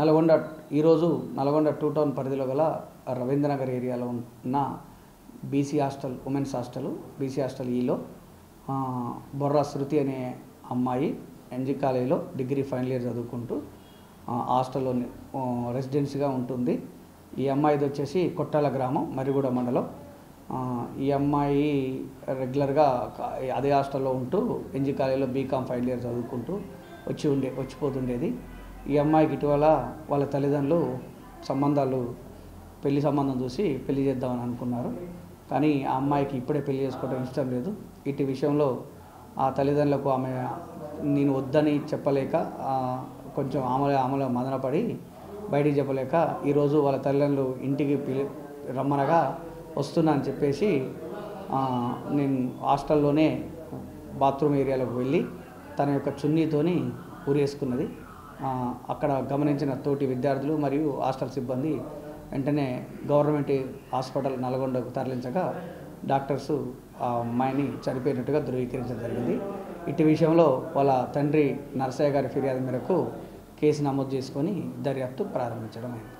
నల్గొండ ఈరోజు నల్గొండ 2 టౌన్ పరిధిలో గల రవీంద్రనగర్ ఏరియాలో ఉన్న BC hostel women's hostel BC hostel ఈలో బొర్రా శృతి అనే అమ్మాయి ఎన్జీ కాలేజీలో డిగ్రీ ఫైనల్ ఇయర్ చదువుకుంటూ హాస్టల్లో రెసిడెన్సీగా ఉంటుంది. ఈ అమ్మాయిది వచ్చేసి కొట్టాల గ్రామం మరిగూడ మండలం. ఈ అమ్మాయి రెగ్యులర్గా అదే హాస్టల్లో ఉంటూ ఎన్జీ కాలేజీలో బీకామ్ ఫైనల్ ఇయర్ చదువుకుంటూ వచ్చిపోతుండేది. ఈ అమ్మాయికి ఇటీవల వాళ్ళ తల్లిదండ్రులు పెళ్లి సంబంధం చూసి పెళ్లి చేద్దామని అనుకున్నారు. కానీ ఆ అమ్మాయికి ఇప్పుడే పెళ్లి చేసుకోవడం ఇష్టం లేదు. ఇటు విషయంలో ఆ తల్లిదండ్రులకు ఆమె నేను వద్దని చెప్పలేక కొంచెం ఆమెలో మదనపడి బయటికి చెప్పలేక ఈరోజు వాళ్ళ తల్లిదండ్రులు ఇంటికి రమ్మనగా వస్తున్నా అని చెప్పేసి నేను హాస్టల్లోనే బాత్రూమ్ ఏరియాలోకి వెళ్ళి తన యొక్క చున్నీతోని ఊరేసుకున్నది. అక్కడ గమనించిన తోటి విద్యార్థులు మరియు హాస్టల్ సిబ్బంది వెంటనే గవర్నమెంట్ హాస్పిటల్ నల్గొండకు తరలించగా డాక్టర్స్ ఆ అమ్మాయిని చనిపోయినట్టుగా ధృవీకరించడం జరిగింది. ఇటు విషయంలో వాళ్ళ తండ్రి నరసయ్య గారి ఫిర్యాదు మేరకు కేసు నమోదు చేసుకొని దర్యాప్తు ప్రారంభించడం అయింది.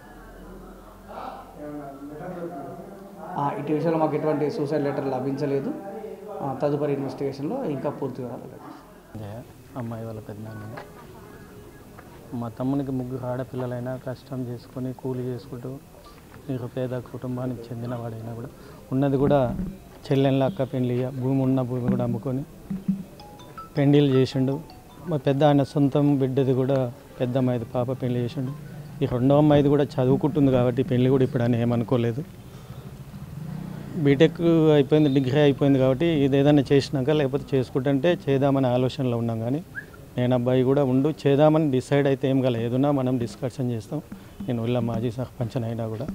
ఇటు విషయంలో మాకు ఎటువంటి సూసైడ్ లెటర్ లభించలేదు. తదుపరి ఇన్వెస్టిగేషన్లో ఇంకా పూర్తి వివరాలు. అమ్మాయి వాళ్ళ పెద్దనాన్న మా తమ్మునికి 3 ఆడపిల్లలైనా కష్టం చేసుకొని కూలి చేసుకుంటూ పేద కుటుంబానికి చెందిన వాడైనా కూడా ఉన్నది కూడా చెల్లెళ్ళ అక్క పెళ్ళి భూమి ఉన్న భూమి కూడా అమ్ముకొని పెళ్ళిళ్ళు చేసిండు. మా పెద్ద ఆయన సొంతం బిడ్డది కూడా పెద్ద అమ్మాయిది పాప పెళ్లి చేసిండు. ఈ రెండో అమ్మాయిది కూడా చదువుకుంటుంది కాబట్టి పెళ్ళి కూడా ఇప్పుడు అని ఏమనుకోలేదు. బీటెక్ అయిపోయింది, డిగ్రీ అయిపోయింది కాబట్టి ఇది ఏదైనా చేసినాక లేకపోతే చేసుకుంటుంటే చేద్దామనే ఆలోచనలో ఉన్నాం. కానీ నేను అబ్బాయి కూడా చేద్దామని డిసైడ్ అయితే ఏం కాలేదు. ఏదైనా మనం డిస్కషన్ చేస్తాం. నేను వెళ్ళా మాజీ సర్పంచ్ అయినా కూడా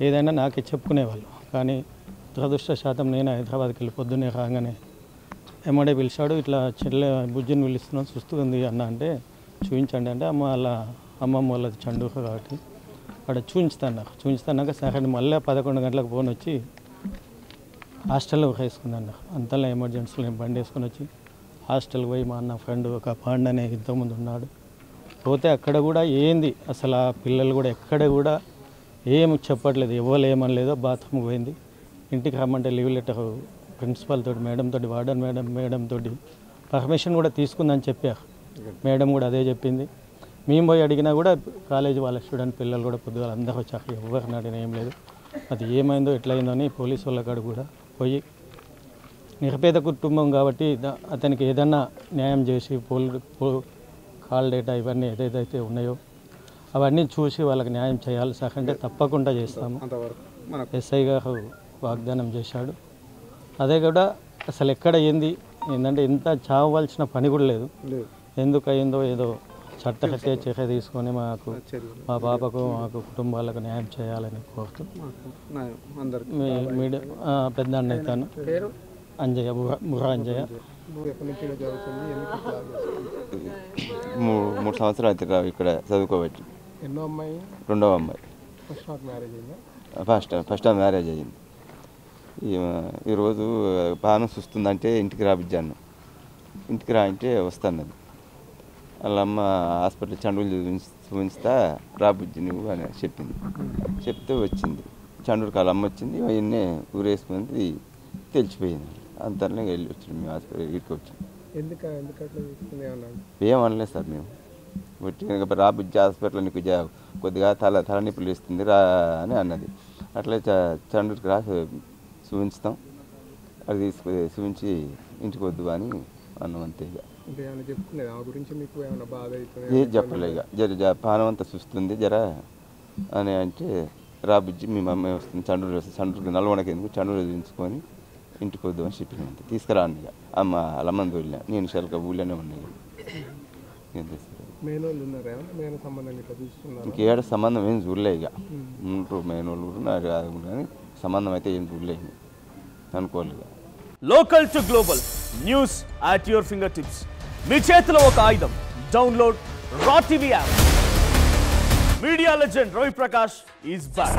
ఏదైనా నాకే చెప్పుకునేవాళ్ళు. కానీ దురదృష్టశాతం నేను హైదరాబాద్కి వెళ్ళి పొద్దున్నే రాగానే ఎమ్మడే పిలిచాడు. ఇట్లా చెల్లె బుజ్జిని పిలుస్తున్నాను చూస్తుంది అన్న అంటే చూపించండి అంటే అమ్మమ్మ వాళ్ళది చండూక కాబట్టి అక్కడ చూపించుతాన్నాక సరే మళ్ళీ 11 గంటలకు ఫోన్ వచ్చి హాస్టల్లో వేసుకుందన్న. అంతలో ఎమర్జెన్సీలో నేను బండి వేసుకొని వచ్చి హాస్టల్కి పోయి మా అన్న ఫ్రెండ్ ఒక పాండ్ అనే ఇంతకుముందు ఉన్నాడు. పోతే అక్కడ కూడా ఏంది అసలు ఆ పిల్లలు కూడా ఎక్కడ కూడా ఏం చెప్పట్లేదు, ఎవరు ఏమనలేదో. బాత్రూమ్కి పోయింది. ఇంటికి రమ్మంటే లీవ్ లెటర్ ప్రిన్సిపాల్ తోటి మేడం తోటి వార్డెన్ మేడం తోటి పర్మిషన్ కూడా తీసుకుందని చెప్పారు. మేడం కూడా అదే చెప్పింది. మేము పోయి అడిగినా కూడా కాలేజీ వాళ్ళ స్టూడెంట్ పిల్లలు కూడా పొద్దుగా అందరూ వచ్చాక ఎవరిని అడిగినా ఏం లేదు. అది ఏమైందో ఎట్లయిందో అని పోలీసు వాళ్ళ కాడ కూడా పోయి నిరుపేద కుటుంబం కాబట్టి అతనికి ఏదన్నా న్యాయం చేసి కాల్ డేటా ఇవన్నీ ఏదైతే ఉన్నాయో అవన్నీ చూసి వాళ్ళకి న్యాయం చేయాలి సార్ అంటే తప్పకుండా చేస్తాము. ఎస్ఐ గారు వాగ్దానం చేశాడు. అదే కూడా అసలు ఎక్కడ ఏంటంటే ఇంత చావవలసిన పని కూడా లేదు. ఎందుకు అయిందో ఏదో చట్టహత్య చర్య తీసుకొని మా పాపకు మాకు కుటుంబాలకు న్యాయం చేయాలని కోరుతూ మీడియా పెద్ద అన్న అవుతాను. అంజయ్య బుర్రా అంజయ్య. 3 సంవత్సరాలు అయితే ఇక్కడ చదువుకోబట్టి. రెండవ అమ్మాయి ఫస్ట్ మ్యారేజ్ అయ్యింది. ఈరోజు పానం చూస్తుందంటే ఇంటికి రాబిజ్జాను. ఇంటికి రా అంటే వస్తాను. వాళ్ళ అమ్మ హాస్పిటల్ చండూరు చూపించుతా రాబుజ్జి నువ్వు అని చెప్పింది. చెప్తే వచ్చింది. చండూరుకి వాళ్ళ అమ్మ వచ్చింది. అవన్నీ ఊరేసుకుంది. తెలిసిపోయింది. అంతనే వెళ్ళి వచ్చింది. మేము హాస్పిటల్ ఇటుకు వచ్చాం. ఏమనలేదు సార్ మేము. వచ్చి రాబుజ్జి హాస్పిటల్ నీకు కొద్దిగా తల నొప్పులు ఇస్తుంది రా అని అన్నది. అట్లే చండూరుకి రా చూపించుతాం, అది చూపించి ఇంటికి వద్దు అని అన్నం. అంతే ఇక ఏది చెప్పలే. ఇక పానం అంతా చూస్తుంది జర అని అంటే రాబుజ్జి మీ మమ్మీ వస్తుంది చండూరు వస్తుంది, చండూరుకి నల్గొండకి ఎందుకు చండూరు చూపించుకొని ఇంటికి వద్దు అని చెప్పిన. తీసుకురాను ఇక అమ్మ వాళ్ళ అమ్మని తోలినా. నేను షెల్క ఊళ్ళోనే ఉన్నాయి. ఏం చేస్తారు ఇంకేడ సంబంధం ఏం చూడలే. ఇక ఉంటారు మేనోళ్ళు ఉన్నారు కానీ సంబంధం అయితే ఏం చూడలేదు అనుకోలేదు. Local to global news at your finger tips. మీ చేతిలో ఒక ఆయుధం. Download Raw TV app. Media legend Ravi Prakash is back.